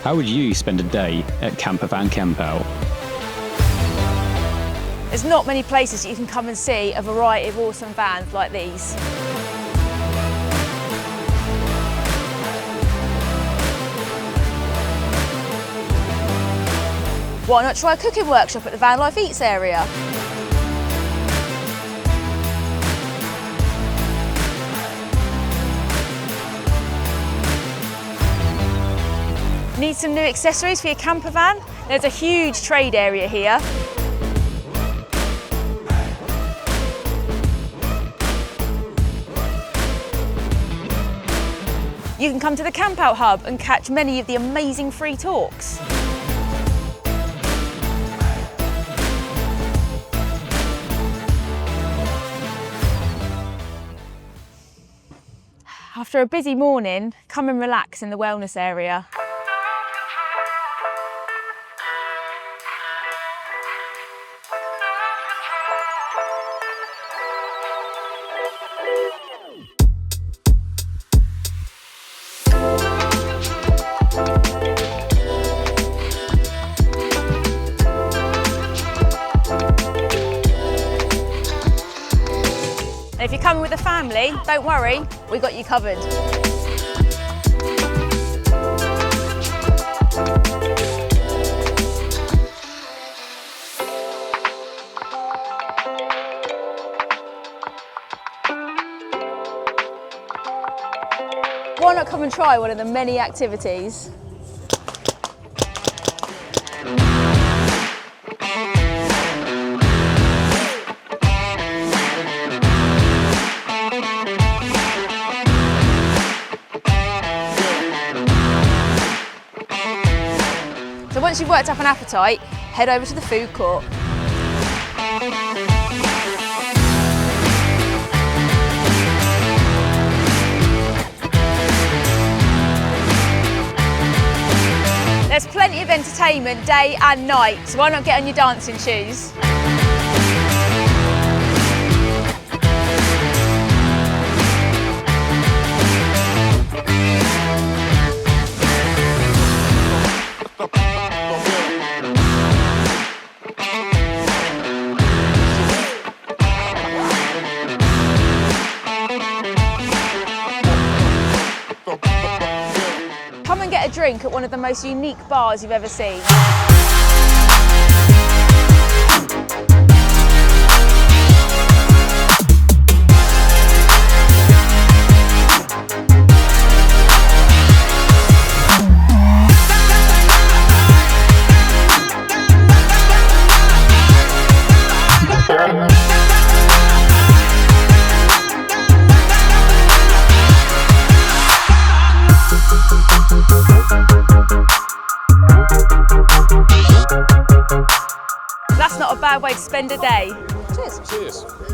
How would you spend a day at Campervan Campout? There's not many places you can come and see a variety of awesome vans like these. Why not try a cooking workshop at the Van Life Eats area? Need some new accessories for your camper van? There's a huge trade area here. You can come to the Campout Hub and catch many of the amazing free talks. After a busy morning, come and relax in the wellness area. And if you're coming with a family, don't worry, we got you covered. Why not come and try one of the many activities? So once you've worked up an appetite, head over to the food court. There's plenty of entertainment day and night, so why not get on your dancing shoes? Come and get a drink at one of the most unique bars you've ever seen. That's not a bad way to spend a day. Cheers. Cheers.